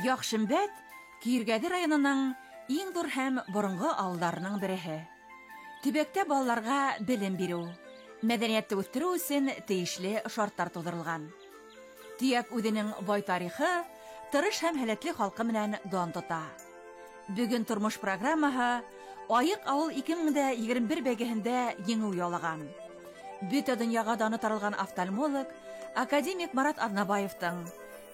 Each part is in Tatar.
Яхшымбәт Киргәде районының иң зур һәм борынгы авылларының береһе. Төбәктә балаларга белем бирү, мәдәниятте үстерү өчен тиешле шартлар тудырылган. Төяк үзенең бай тарихы, тырыш һәм һәләтле халкы менән дан тота. Бүген тормыш программаһы Айык авыл 2021 бәйгеһендә еңү яулаган. Бөтә дөньяга даны таралган офтальмолог академик Марат Арнабаевтың,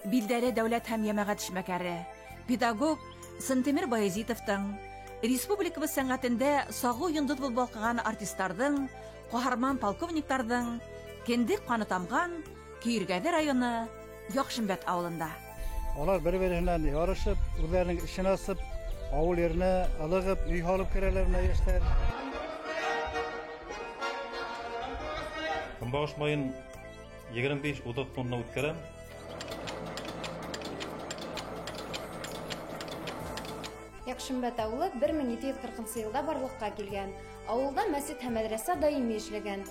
билдәле дәүләт һәм җәмәгать эшмәкәре, педагог Сынтемир Баязитовтың, республикабыз сәнгатендә сагу йондыз булып балкыган артистларның, каһарман полковникларның кендек каны тамган Киргәде районы Яхшымбәт авылында. Алар бер-береннән ярышып, үзләренең эшен асып, авыл yerine алыгып, үй алып керәләрне яшьләр. Көнбагыш майын 25-30 тонна үткәрәм. Яхшымбәт авылы 1740 елда барлыкка килгән. Авылда мәсҗид һәм мәдрәсә даими эшләгән.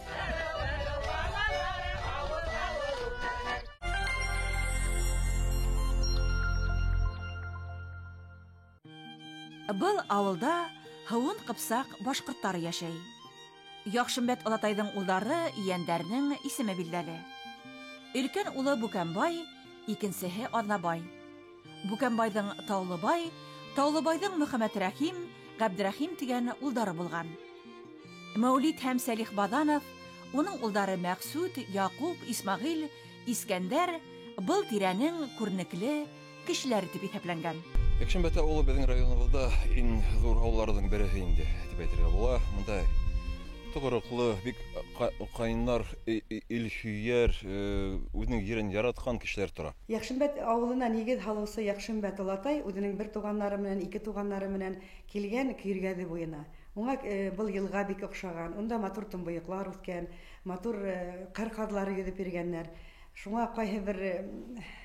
Был авылда һавын кыпсак башкортлары яшәй. Яхшымбәт Алатайдың уллары ияндәрнең исеме билдәле. Өлкән улы Бүкәнбай, икенчесе Арнабай. Бүкәнбайдың Таулыбай, Таулыбайдың Мөхәммәд Рәхим, Габдрәхим дигән уллары булган. Мәүлид һәм Сәлих Баданов, уның уллары Мәксүд, Якуб, Исмагыйль, Искәндәр был тирәнең күренекле кешеләре дип исәпләнгән. Яхшымбәт авылы безнең районыбызда иң зур авылларның бере инде дип әйтергә була. Монда тугрыклы, бик кайнар, илһөяр, үзенең җирен яраткан кешеләр тора. Яхшымбәт авылына нигез халысы Яхшымбәт Алатай үзенең бер туганнары менән, ике туганнары менән килгән Киргәде буена. Уңа был елга бик охшаган. Унда матур төнбоеклар үткән, матур кыркадлары йөзеп йөргәннәр. Шуңа кайһы бер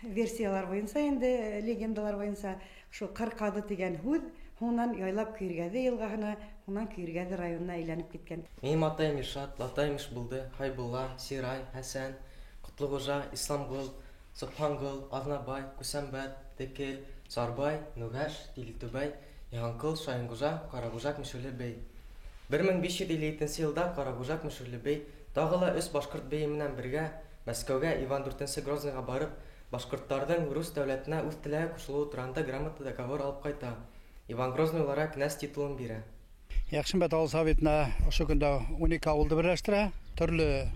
версиялар буенча инде, легендалар буенча шу Кыркады дигән һүз һуннан яйлап Киргәде елгасына, һуннан Киргәде районына әйләнеп киткән. Минем атаем Ишат, атаем булды, Хайбулла, Сирай, Хәсән, Котлыгужа, Исламгол, Субхангол, Арнабай, Күсәмбәт, Текел, Сарбай, Нугаш, Тилтүбәй, Яңкыл, Шайынгужа, Карагужак Мишүлебей. 1557 елда Карагужак Мишүлебей тагыла өс башкорт бее менән бергә Мәскәүгә Иван IV Грозныйга барып, башкортларның рус дәүләтенә үз теләге кушылуы турында грамота договор алып кайта. Иван Грозный уларга князь титулын бирә. Яхшымбәт авыл советына ошо көндә 12 авылды берләштерә. Төрле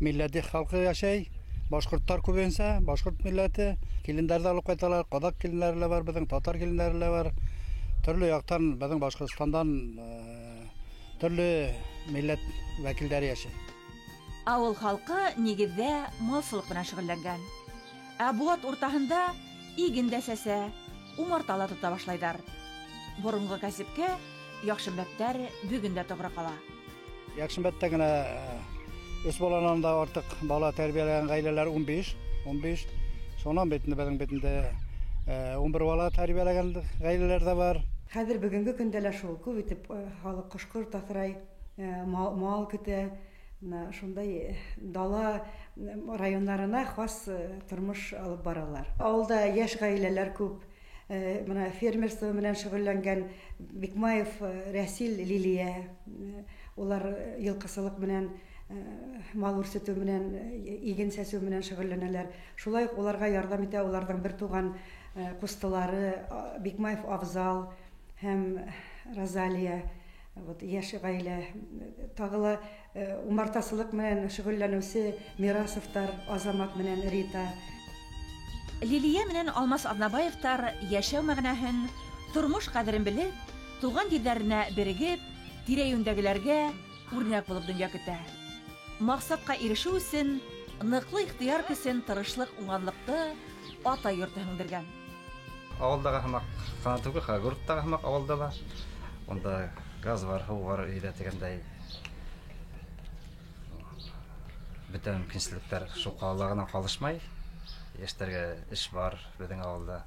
милләти халкы яшәй. Башкортлар күбенсә, башкорт милләте, киленнәрдә алып кайталар, кадак киленнәре бар, безнең татар киленнәре бар. Төрле яктан безнең Башкортстандан төрле милләт вәкилләре яшәй. Авыл халкы нигездә малсылык белән шөгыльләнгән. Ә буат уртаһында иген дә сәсә, умартала тота башлайдар. Борынгы кәсепкә Яхшымбәттәр бүген дә тугры кала. Яхшымбәттә генә өс баланнан да артык бала тәрбияләгән гаиләләр 15. Шуннан бетендә 11 бала тәрбияләгән гаиләләр дә бар. Хәзер бүгенге көндә лә шул күп итеп халык кышкырт асрай, мал көтә. Шундай дала районнарына хас тормыш алып баралар. Авылда яшь гаиләләр күп. Менә фермерство белән шөгыльләнгән Бикмаев Рәсил Лилия. Улар йылкысылык белән, мал үрсетү белән, иген сәсү белән шөгыльләнәләр. Шулай уларга ярдәм итә уларның бер туган кустылары Бикмаев Авзал һәм Розалия. Вот яшь гаилә, тагыла умартасылык белән шөгыльләнүче Мирасовтар, Азамат белән Рита. Лилия менән Алмас Арнабаевтар яшәү мәгънәһен, тормыш кадерен белеп, туган җирләренә бирегеп, тирә-юньдәгеләргә үрнәк булып дөнья көтә. Максатка ирешү өчен ныклы ихтыяр көсөн, тырышлык, уңганлыкты ата йорты һеңдергән. Авылдагы һәм гына түгел, Хагурттагы һәм авылда бар. Онда газ бар, һау бар, өйдә дигәндәй. Бөтен мөмкинлекләр шул калыгына калышмай. Яшьләргә эш бар безнең авылда.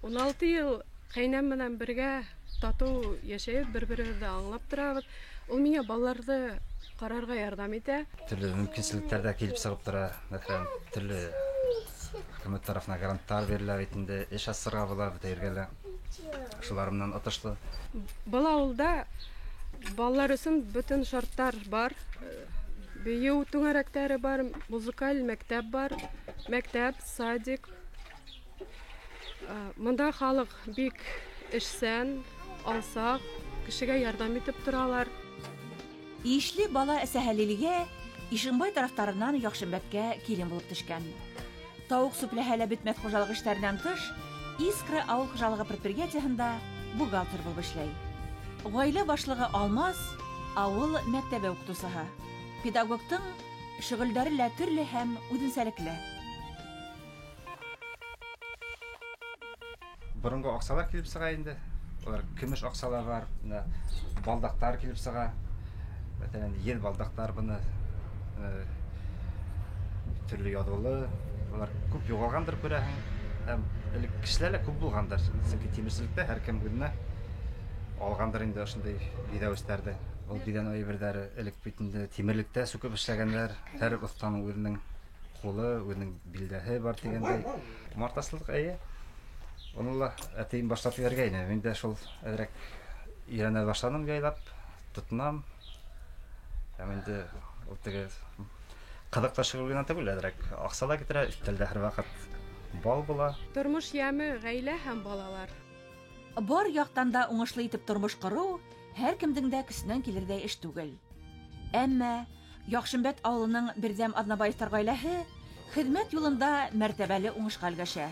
16 ел кайнам белән бергә тату яшәеп, бер-беребезне аңлап торабыз. Ул миңа балаларны карарга ярдәм итә. Төрле мөмкинлекләр дә килеп сыгып тора. Мәсәлән, төрле Хөкүмәт тарафынан гранттар берилә бит инде, эш асырга була бит ергәле. Шулар менән атышлы. Был авылда балалар өсөн бөтен шарттар бар. Бию түңәрәктәре бар, музыкаль мәктәп бар, мәктәп, садик. Монда халык бик эшсән, алсак, кешегә ярдәм итеп торалар. Ишле бала әсәһәлилегә Ишембай тарафтарыннан Яхшымбәткә килен булып төшкән. Тауык сүпләһәлә бетмәс хуҗалык эшләреннән тыш, Искра авыл хуҗалыгы предприятиеһендә бухгалтер булып эшләй. Гаилә башлыгы Алмаз авыл мәктәбе укытучыһы. Педагогтың шөгыльләре лә төрле һәм үзенчәлекле. Борынгы аксалар килеп сыга инде. Алар көмеш аксалар бар, балдактар килеп сыга. Мәсәлән, ел балдактар буны төрле ядылы, алар күп югалгандыр күрәһең. Һәм элек кешеләр күп булгандыр. Сөнки тимерчелектә һәркем генә алгандыр инде шундый бидәүстәрдә. Ул бидән әйберләре элек бит инде тимерлектә сүкеп эшләгәннәр. Һәр устаның үзенең кулы, үзенең билдәһе бар дигәндәй. Мартаслык әйе. Онылла әтейм башлап бергәйне. Мин дә шул әдрәк ирәнә башладым яйлап, тотынам. Һәм инде ул теге кадакта шөгыльләнә түгел әдрәк. Аксала китерә, өстәлдә һәр вакыт бал була. Тормыш яме, гаилә һәм балалар. Бар яктан да уңышлы итеп тормыш кору һәркемдең дә көсеннән килердәй эш түгел. Әмма Яхшымбәт авылының Бердәм Аднабаевтар гаиләһе хезмәт юлында мәртәбәле уңышка өлгәшә.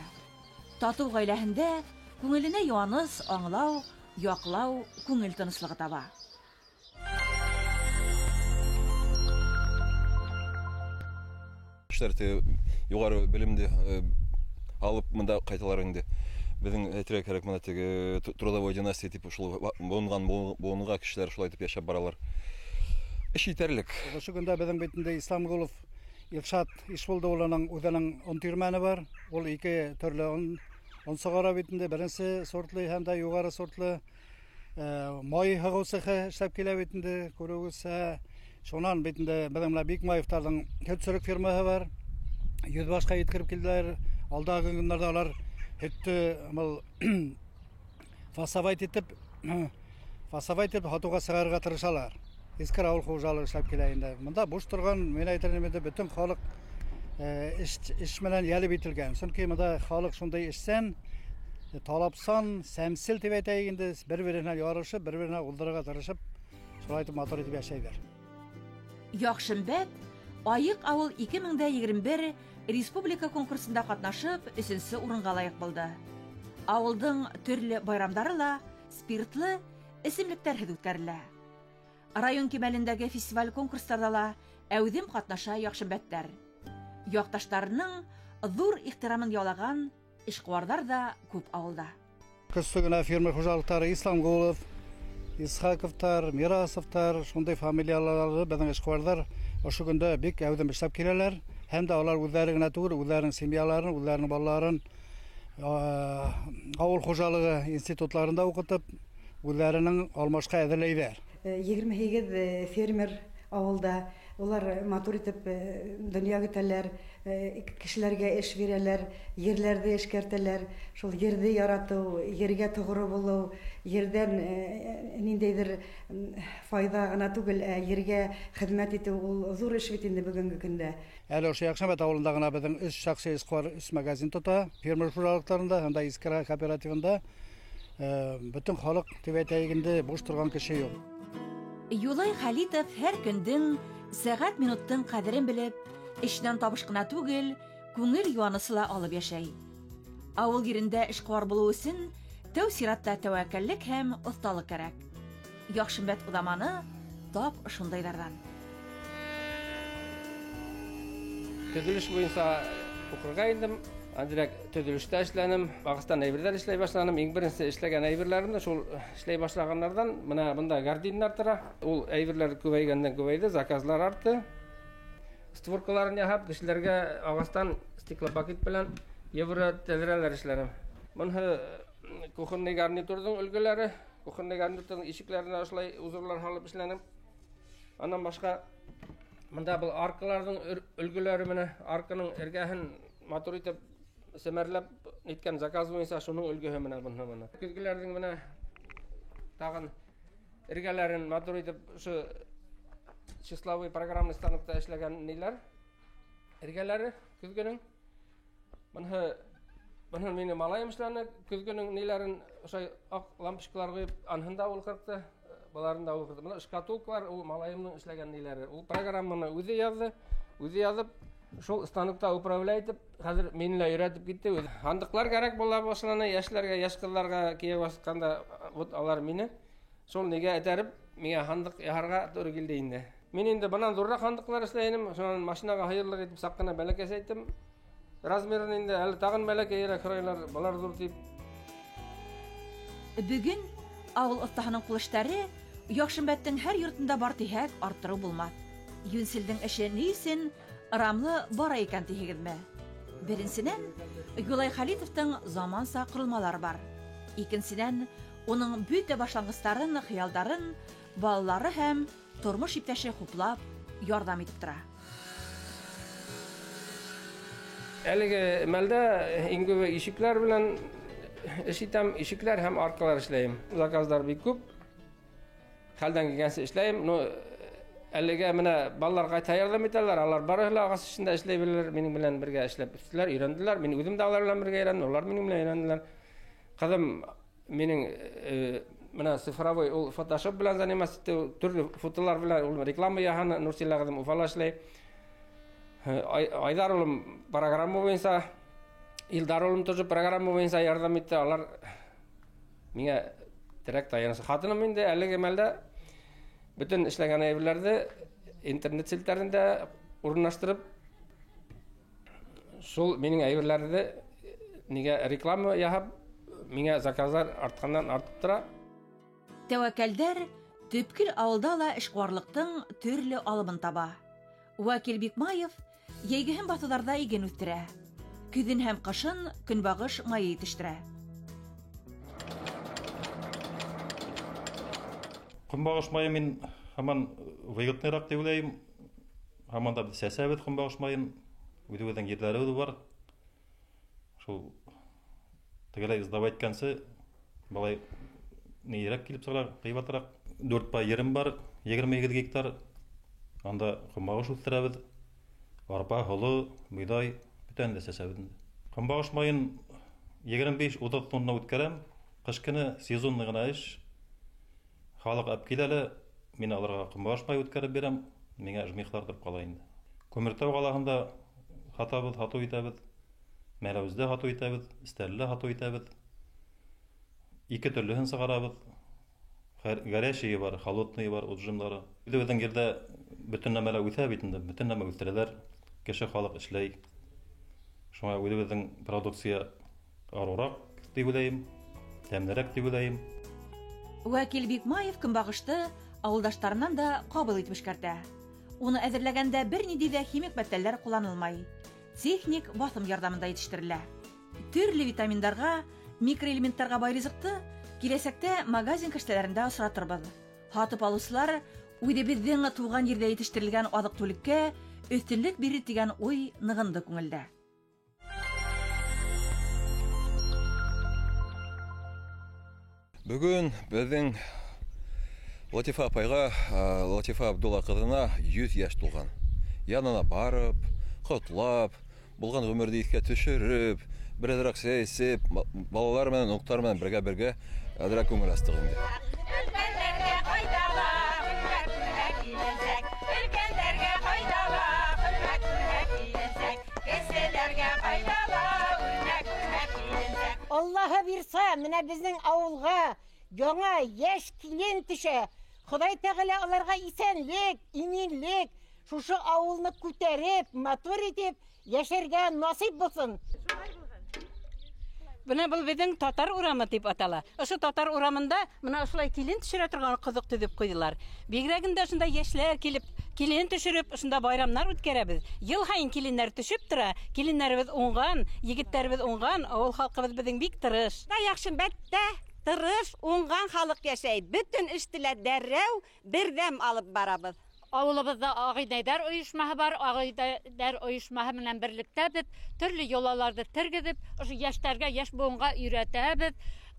Тату гаиләһендә күңеленә юаныс, аңлау, яклау, күңел тынычлыгы таба. Эшләрте югары белемде алып монда кайталар инде. Безнең әйтергә кирәк моны теге трудовой династия дип шул буынга кешеләр шулай дип яшәп баралар. Эш итәрлек. Ошо көндә безнең битендә Исламгулов Илшат Ишбулды улының үзенең он тирмәне бар. Ул ике төрле он сыгара битендә беренче сортлы һәм дә югары сортлы май һыгу цехы эшләп килә битендә күрүгезсә. Шуннан битендә безнең Бик Маевтарның көтсөрек фирмаһы бар. Йөз башка иткереп килделәр. Алдагы көннәрдә алар фасавайт итеп хатуга сыгарга тырышалар. Искер авыл хуҗалыгы эшләп килә инде. Монда буш торган, мен әйтермен инде, бөтен халык эш менән ялып ителгән. Чөнки монда халык шундай эшсән, талапсан, сәмсел дип әйтәйек инде, бер-беренә ярышып, бер-беренә улдырырга тырышып, шулай итеп матур итеп яшәйләр. Яхшымбәт Айык авыл 2021 республика конкурсында катнашып, 3нче урынга лаек булды. Авылдың төрле байрамдары ла спиртлы исемлектәрһез үткәрелә. Район кимәлендәге фестиваль конкурсларда ла әүдем катнаша Яхшымбәттәр. Якташларының зур ихтирамын яулаган эшкуарлар да күп авылда. Көстөгенә фирма хуҗалыктары Исламгулов, Исхаковтар, Мирасовтар, шундай фамилиялары безнең эшкуарлар ошо көндә бик әүдем эшләп киләләр. Һәм дә алар үзләре генә түгел, үзләренең семьяларын, үзләренең балаларын авыл хуҗалыгы институтларында укытып, үзләренең алмашка әзерләйләр. 28 фермер авылда, улар матур итеп дөнья көтәләр, кешеләргә эш бирәләр, ерләрдә эшкәртәләр, шул ерде ярату, ергә тугры булу, ердән ниндәйдер файда гына түгел, ергә хезмәт итү ул зур эш бит инде бүгенге көндә. Әле ошо Яхшымбәт авылында гына безнең 3 шәхси эшкуар 3 магазин тота, фермер хуҗалыкларында һәм дә Искра кооперативында бөтен халык дип әйтәйек инде, буш торган кеше юк. Юлай Халитов һәр көндән сәгать минуттың кадерен белеп, эшнән табыш кына түгел, күңел юанысы ла алып яшәй. Авыл yerендә эшкуар булу өчен тәү сиратта тәвәккәллек һәм осталык кирәк. Яхшымбәт удаманы тап шундайлардан. Төзелеш буенча укырга индем. Андрак төзелештә эшләнем. Багыстан әйберләр эшләй башладым. Иң беренче эшләгән әйберләремне шул эшләй башлаганнардан менә монда гардиннар тора. Ул әйберләр күбәйгәннән күбәйде, заказлар артты. Створкаларын яһап, кешеләргә агастан стеклопакет белән евро тәзрәләр эшләнем. Моны кухонный гарнитурның өлгеләре, кухонный гарнитурның ишекләренә шулай узырлар халып эшләнем. Аннан башка монда бу аркаларның өлгеләре менә арканың эргәһен матур итеп семерлеп неткән заказ буенча шуның өлгеһе менә бунны. Көзгеләрнең менә тагын эргәләрен матур итеп шу числовой программный станокта эшләгән ниләр? Эргәләре көзгенең. Бунны мине малаем эшләне көзгенең ниләрен ошай ак лампочкалар куеп анһында ул кырыкты. Баларында ул кырыкты. Менә шкатулкалар ул малаемның эшләгән ниләре. Ул программаны үзе язып, шул станокта управляет итеп, хәзер мине өйрәтеп китте. Хандыклар кирәк була башланы, яшьләргә, яшь кызларга кие башканда, вот алар мине шул нигә этәреп, миңа хандык яһарга туры килде инде. Мин инде bundan зуррак хандыклар эшләйнем, шуның машинага хайырлык итеп саккына бәләкәс әйттем. Размерын инде әле тагын бәләкәйрәк кырайлар, балар зур дип. Бүген авыл остаһының кулыштары Яхшымбәттең һәр йортында бар тиһәк арттыру булмас. Юнселдең эше ни өчен рамлы бара икән тиһегезме? Беренчедән, Юлай Халитовтың заманса кырылмалары бар. Икенчедән, уның бүтә башлангычларын, хыялдарын балалары һәм тормыш иптәше хуплап ярдәм итеп тора. Әлеге мәлдә иңгә ишекләр белән ишитәм, ишекләр һәм аркалар эшләйм. Заказлар бик күп. Хәлдән килгәнсе эшләйм. Әлегә менә балаларга тәйярлык итәләр, алар барыһы агас эшендә эшләй беләләр, минем белән бергә эшләп үттеләр, өйрәнделәр. Мин үзем дә алар белән бергә өйрәндем, алар минем белән өйрәнделәр. Кызым минем менә цифровой ул Photoshop белән заниматься итә, төрле фотолар белән ул реклама яһаны, Нурсилә кызым Уфала эшләй. Айдар улым программа буенча, Илдар улым тоже программа буенча ярдәм итте, алар миңа директ таянысы. Хатыным инде әлеге мәлдә bütün эшләгән әйберләрне интернет селтәрендә урнаштырып, шул минем әйберләрне нигә реклама яһап, миңа заказлар артканнан артып тора. Тәвәккәлдәр төпкел авылда ла эшкуарлыктың төрле алымын таба. Вәкил Бикмаев йәйгеһен батуларда иген үстерә. Көзен һәм кышын көнбагыш майы итештерә. Көнбагыш майы мин һаман выгодныйрак дип уйлыйм. Һаман да сәсәбет көнбагыш майын үдәгән ерләре бар. Шул тегеләй издавать иткәнсе балай нирәк килеп сыгыла, кыйбатрак 4 пай ерим бар, 22 гектар. Анда көнбагыш үстерәбез. Арпа, һолы, буйдай, бүтән дә сәсәбет. Көнбагыш майын 25-30 тонна үткәрәм. Кыш көне сезонны гына эш. Халык әп киләле, мин аларга көнбагыш май үткәреп бирәм, миңа жмихлар торып кала инде. Күмертау калагында хатабыз, хату итәбез. Мәләвездә хату итәбез, истәлле хату итәбез. Ике төрлеһен сыгарабыз. Горячие бар, холодные бар, отжимлары. Безнең җирдә бөтен нәмәләр үсә бит инде, бөтен нәмә үстерәләр. Кеше халык эшләй. Шуңа үзебезнең продукция арурак дип уйлыйм, тәмлерәк дип уйлыйм. Вәкил Бикмаев көнбагышты авылдаштарынан да кабул итеп эшкәртә. Уны әзерләгәндә бернинди дә химик матдәләр кулланылмый. Техник басым ярдәмендә итештерелә. Төрле витаминнарга, микроэлементларга бай ризыкты киләсәктә магазин кәштәләрендә осратырбыз. Хатып алучылар үзебезнең туган җирдә итештерелгән азык-түлеккә өстенлек бирер дигән уй ныгынды күңелдә. Бүген безнең Латифа апайга, Латифа Абдулла кызына 100 яшь тулган. Янына барып, котлап, булган гомерне искә төшереп, беразрак сәйсеп, балалар менән, уктар менән бергә адрак күңел астык инде. Аллаһы бирсә, менә безнең авылга яңа яшь килен төшә. Ходай Тәгалә аларга исәнлек, иминлек, шушы авылны күтәреп, матур итеп яшәргә насип булсын. Менә бу безнең татар урамы дип атала. Ошо татар урамында менә ошулай килен төшерә торган кызык төзеп куйдылар. Бигрәгендә шунда яшьләр килеп, килен төшереп, шунда байрамнар үткәрәбез. Ел һайын киленнәр төшеп тора, киленнәребез уңган, егетләребез уңган, авыл халкыбыз безнең бик тырыш. Яхшымбәттә тырыш, уңган халык яшәй. Бүтән эштеләр дәррәү бердәм алып барабыз. Авылыбызда Агыйдәр оешмаһы бар. Агыйдәр оешмаһы белән берлектә без төрле йолаларда тергезеп, ошо яшьләргә, яшь буынга өйрәтәбез.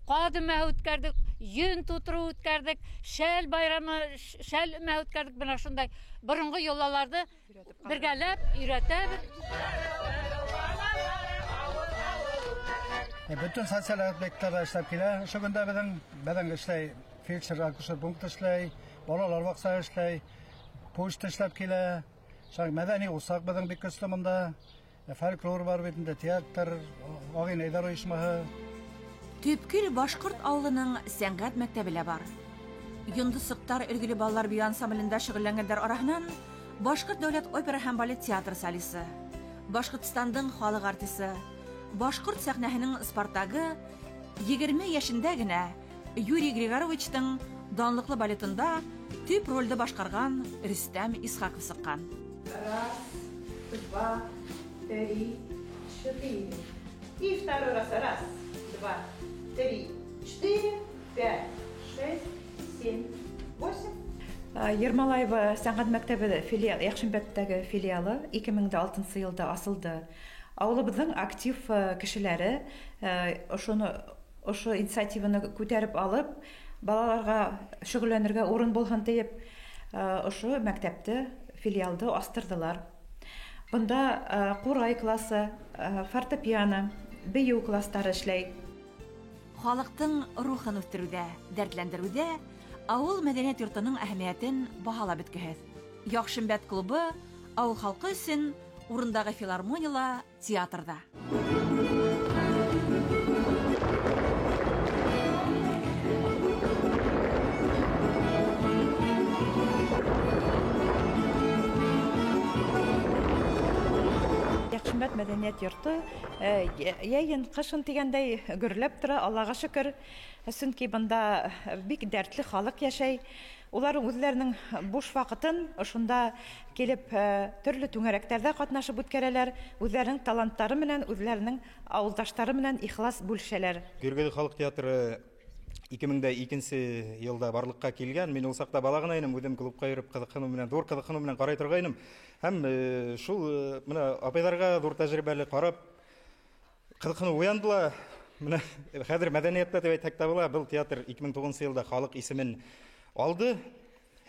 Кадыма үткәрдек, йөн тутыру үткәрдек, шәл байрамы, шәл мә үткәрдек. Менә шундай борынгы йолаларда бергәләп өйрәтәбез. Bütün sosyal aspektlarda işlep kile. Şu günde beden işley, felçer akışır punkt işley, balalar vaksa işley, poşt işlep kile. Şak medeni usak beden bir kısmında, folklor var bitinde, tiyatr, ağin eder uyuşmağı. Төпкөл Башкорт авылының сәнгать мәктәбелә бар. Йондысыктар өлгеле балалар бию ансамблендә шөгыльләнгәннәр араһыннан Башкорт дәүләт опера һәм балет театры солисты, Башкортстандың халык артисты, Башкорт сәхнәһенең Спартагы 20 яшендә генә Юрий Григоровичтың данлыклы балетында төп рольдә башкарган Рөстәм Исхаков сыккан. 1, 2, 3, 4. И второй раз. 1, 2, 3, 4, 5, 6, 7, 8. Ермолаева сәнгать мәктәбе филиал, Яхшимбәттәге филиалы 2006 елда асылды. Авылыбызның актив кешеләре ошо инициативаны күтәреп алып, балаларга шөгыльләнергә урын булһын дип, ошо мәктәпте, филиалды астырдылар. Бында курай классы, фортепиано, бию класстары эшләй. Халыктың рухын үстерүдә, дәртләндерүдә авыл мәдәният йортының әһәмиятен баһалап беткеһез. Яхшимбәт клубы авыл халкы өчен урындагы филармонияла, театрда. Яхшимбәт мәдәният йорты яйын, кышын дигәндәй гөрләп тора, Аллага шөкер. Чөнки бында бик дәртле халык яшәй. Улар үзләренең буш вакытын шунда килеп төрле түңәрәктәрдә катнашып үткәрәләр, үзләренең талантлары белән, үзләренең авылдашлары белән ихлас бүлешәләр. Гөргәле халык театры 2002 елда барлыкка килгән. Мин ул сакта бала гына идем, үзем клубка йөреп кызыксыну белән, зур кызыксыну белән карый торгайным. Һәм шул менә апайларга зур тәҗрибәле карап кызыксыну уяндыла. Менә хәзер мәдәниятта дип әйтсәк тә була, бу театр 2009 елда халык исемен алды.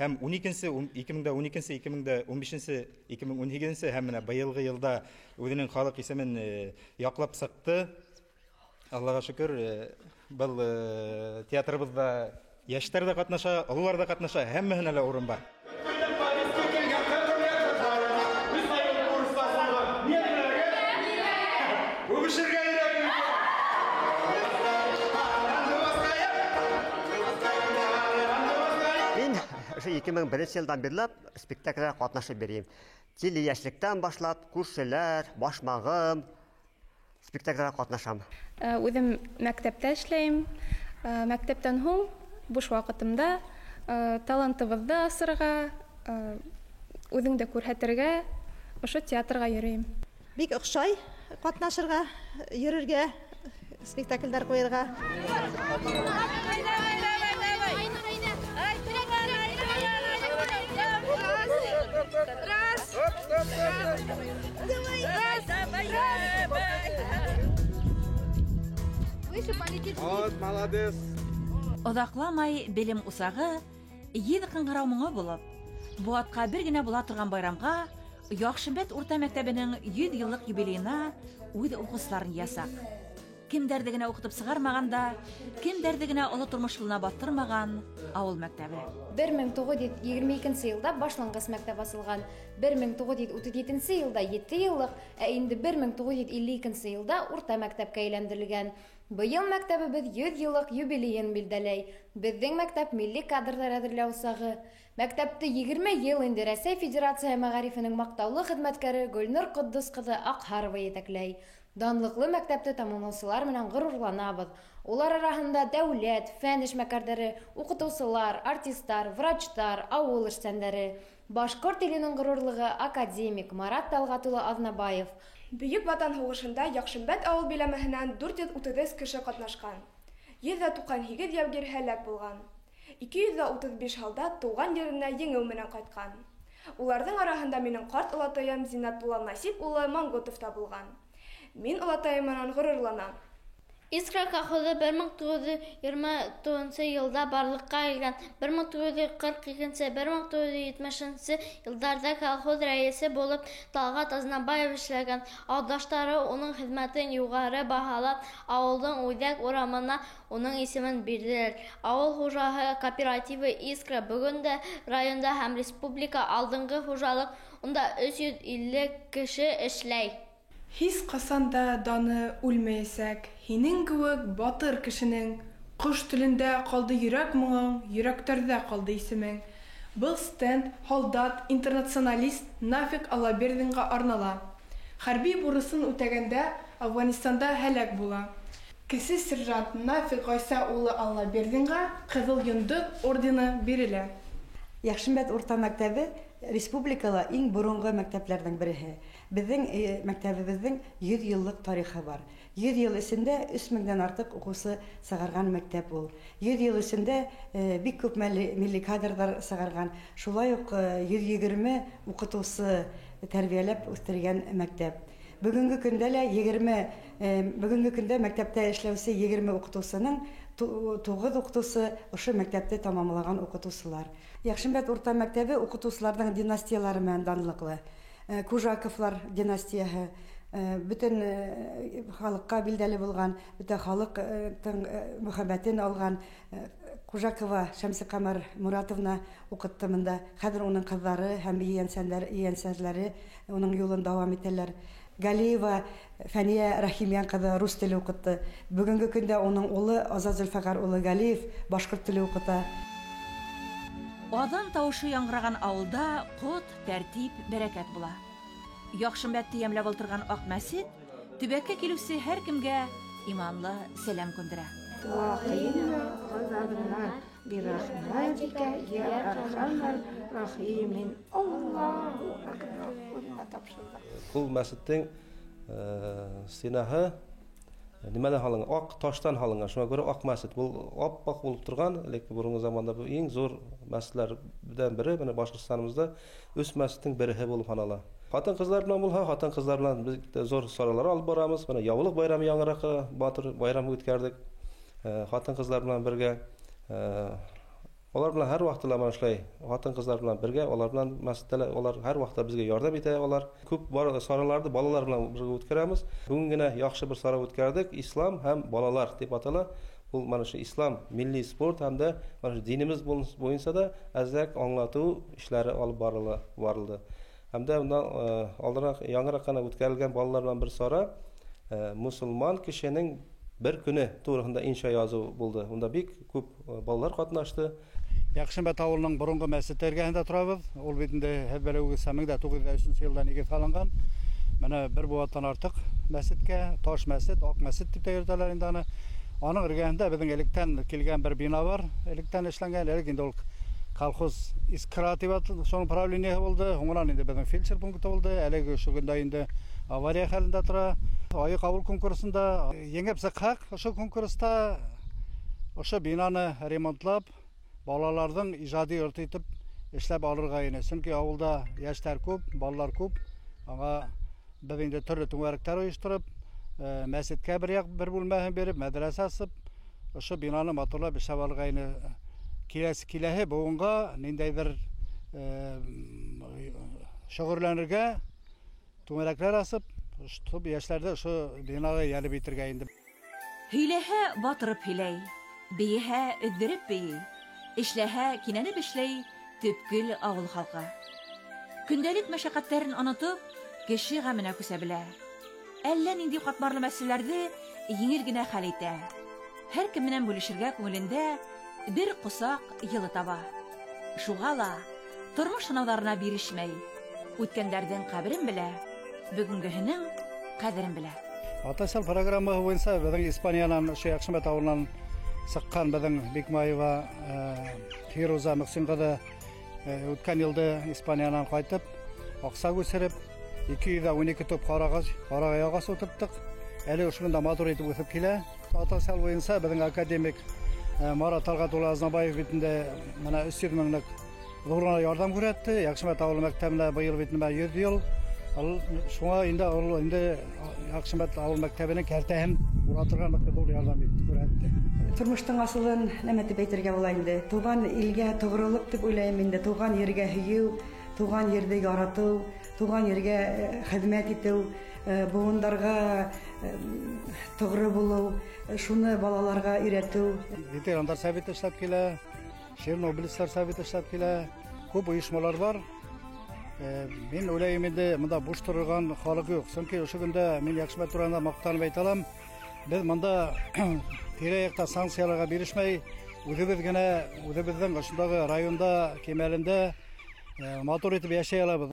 Һәм 2012-2015 һәм менә быелгы елда үзенең халык исемен яклап сыкты. Аллага шөкер, бу театрыбызда яшьтәр дә катнаша, олылар да катнаша, һәммәһенә дә урын бар. Мин 2001 елдан бирләп спектакльләргә катнашып берим. Тиле яшьлектән башлап, күршеләр, башмагым спектакльләргә катнашам. Үзем мәктәптә эшләйм. Мәктәптән һуң буш вакытымда талантыбызды асырга, үзеңдә күрһәтергә, ошо театрга йөрим. Бик охшай катнашырга, йөрергә, спектакльләр куярга. Молодец. Одакламай белем усагы ен кыңгырау моңа булып, бу атка бер генә була торган байрамга Яхшимбәт урта мәктәбенең 100 еллык юбилеена үз укысларын ясак. Кимдәрде генә укытып сыгармаганда, кимдәрде генә олы тормышлына баттырмаган авыл мәктәбе. 1922 елда башлангыч мәктәп асылган. 1937 елда 7 еллык, ә инде 1952 елда урта мәктәпкә әйләндерелгән. Быел мәктәбебез 100 еллык юбилеен билдәләй. Безнең мәктәп милли кадрлар әзерләү усагы. Мәктәпте 20 ел инде Россия Федерация мәгарифенең мактаулы хезмәткәре Гөлнур Куддус кызы Акхарова етәкләй. Данлыклы мәктәпте тамамлаучылар менән горурланабыз. Улар арасында дәүләт, фән эшмәкәрләре, укытучылар, артистлар, врачтар, авыл эшчәннәре. Башкорт теленең горурлыгы академик Марат Талгатулы Азнабаев. Бөек Ватан һугышында Яхшимбәт авыл биләмәһеннән 430 кеше катнашкан. 198 яугир һәлак булган. 235 халда туган еренә еңү менән кайткан. Уларның араһында минең карт олатаем Зиннатулла Насип улы Мангутов та булган. Мин олатаем менән горурланам. Искра колхозы 1929 елда барлыкка килгән. 1942-1970 елларда колхоз рәисе булып Талгат Азнабаев эшләгән. Авдаштары уның хезмәтен югары баһалап, авылның Үдәк урамына уның исемен бирделәр. Авыл хуҗалыгы кооперативы Искра бүгендә районда һәм республика алдынгы хуҗалык, унда 350 кеше эшләй. Һис касан да даны үлмәйсәк, һинең кебек батыр кешенең кош телендә калды йөрәк моңың, йөрәктәрдә калды исемең. Был стенд солдат, интернационалист Нафик Аллабердинга арнала. Хәрби бурысын үтәгәндә Афганистанда һәлак була. Кесе сержант Нафик Гайса улы Аллабердинга Кызыл йондык ордены бирелә. Яхшымбәт урта мәктәбе республикала иң борынгы мәктәпләрдән бере. Безнең мәктәбебезнең 100 еллык тарихы бар. 100 ел эчендә 3000дән артык укучы сыгарган мәктәп ул. 100 ел эчендә бик күп милли кадрдар сыгарган. Шулай ук 120 укытучы тәрбияләп үстергән мәктәп. Бүгенге көндә мәктәптә эшләүче 20 укытучының 9 укытучы ошо мәктәпте тамамлаган укытучылар. Яхшымбәт урта мәктәбе укытучыларның династиялары белән данлыклы. Кужаковлар династияһы бүтән халыкка билдәле булган, бүтән халыктың мөхәббәтен алган. Кужакова Шәмсикамар Муратовна укытты монда. Хәзер уның кызлары һәм иянсәрләре уның юлын дәвам итәләр. Галиева Фәния Рахимян кызы рус теле укытты. Бүгенге көндә уның улы Азат Зөлфәгар улы Галиев башкорт теле укыта. Адан тавышы яңгыраган авылда кот, тәртип, бәрәкәт була. Яхшымбәтте ямлап ултырган ак мәсет төбәккә килүсе һәр кемгә иманлы сәлам күндерә. Бұл мәсеттің сенаһы немәдән халынган? Ак таштан халынган. Шуңа күрә ак мәсет. Бұл ап-ак булып торган, ләкин бурынгы заманда бу иң зур мәсетләрдән бире, менә Башкортстаныбызда үз мәсеттең береһе булып санала. Хатын-кызлар белән булһа, хатын-кызлар белән без зур саралар алып барабыз. Менә Явылык байрамы яңгыракы батыр байрамы үткәрдек. Хатын-кызлар белән бергә Олар белән һәр вакытта ман эшләй. Хатын-кызлар белән бергә, олар белән мәсеттә олар һәр вакытта безгә ярдәм итә. Олар күп сараларды балалар белән бергә үткәрәбез. Бүген генә яхшы бер сара үткәрдек. Ислам һәм балалар дип атала. Ул mana shu ислам милли спорт һәм дә mana shu динimiz буенча да әзрәк аңлату эшләре алып барылды. Һәм дә монда алдарак яңгырак кына үткәрелгән балалар белән бер сара мусулман кешенең бер көне турында инша язу булды. Монда бик күп балалар катнашты. Яхшымбәт авылының борынгы мәсет эргәһендә турабыз. Ул битендә һәббәләүгә 1903 елда нигез салынган. Менә бер буаттан артык мәсеткә, таш мәсет, ак мәсет дип йөртәләр инде аны. Аның эргәһендә безнең электән килгән бер бина бар. Электән эшләнгән, инде ул колхоз Искра дип шуның правление булды. Хуңран инде безнең фельдшер пункты булды. Әлеге шу көндә инде авария хәлендә тора. Айы кабул конкурсында еңеп сыкхак, ошо конкурста ошо бинаны ремонтлап, балаларның ижади йорт итеп эшләп алырга ине. Чөнки авылда яшьләр күп, балалар күп. Аңа без инде төрле түңәрәктәр оештырып, мәсеткә бер бүлмәһен берип, мәдрәсә асып, ошо бинаны матурлап эшләп алырга ине. Киләһе буынга ниндәйдер шөгырьләнергә түңәрәкләр асып, Чтоб яшьләрдә ошо бинага ялып итергә инде. Һөйләһә батырып һөйләй, биеһә өҙҙөрөп бии, эшләһә кинәнеп эшләй төпкөл авыл халкы. Көндәлек мәшәҡәттәрен онотоп, кеше гамына күсә белә. Әллә нинди катмарлы мәсьәләләрҙе еңел генә хәл итә. Һәр кем менән бүлешергә күңелендә бер ҡосаҡ йылы таба. Шуға ла тормош сынауҙарына бирешмәй, үткәндәрҙең ҡәберен белә. Бүгенгеһенең ҡәҙерен белә. Атасал программаһы буйынса безнең Испаниянан, ошо Яхшымбәт авылынан сыҡҡан безнең Бикмаева Фируза Мөхсин ҡыҙы үткән йылды Испаниянан ҡайтып, аҡса күсереп, 212 топ ҡарағай ағас ултырттыҡ. Әле ошонда матур итеп үҫеп килә. Атасал буйынса безнең академик Марат Талғат улы Азнабаев битендә менә 300 меңлек зур ярдәм күрәтте. Яхшымат авыл мәктәбенә быел бит 100 ел. Шуңа инде Яхшымат авыл мәктәбенең кәртәһен уратырга зур ярдәм күрәтте. Тормыштың асылын нәмә дип әйтергә була инде. Туган илгә тугрылык дип уйлыйм инде. Туган ергә һөю, туган ерде ярату, туган ергә хезмәт итү, буындарга тугры булу, шуны балаларга өйрәтү. Ветерандар советы эшләп килә, Чернобыльлар советы эшләп килә. Күп оешмалар бар. Мин уйлыйм инде, монда буш торган халык юк. Чөнки ошо көндә мин Яхшымат турында мактанып әйтә алам. Без монда тирә-якта санкцияларга бирешмәй, үзебез генә үзебезнең ошындагы районда, кемәлендә матур итеп яшәй алабыз.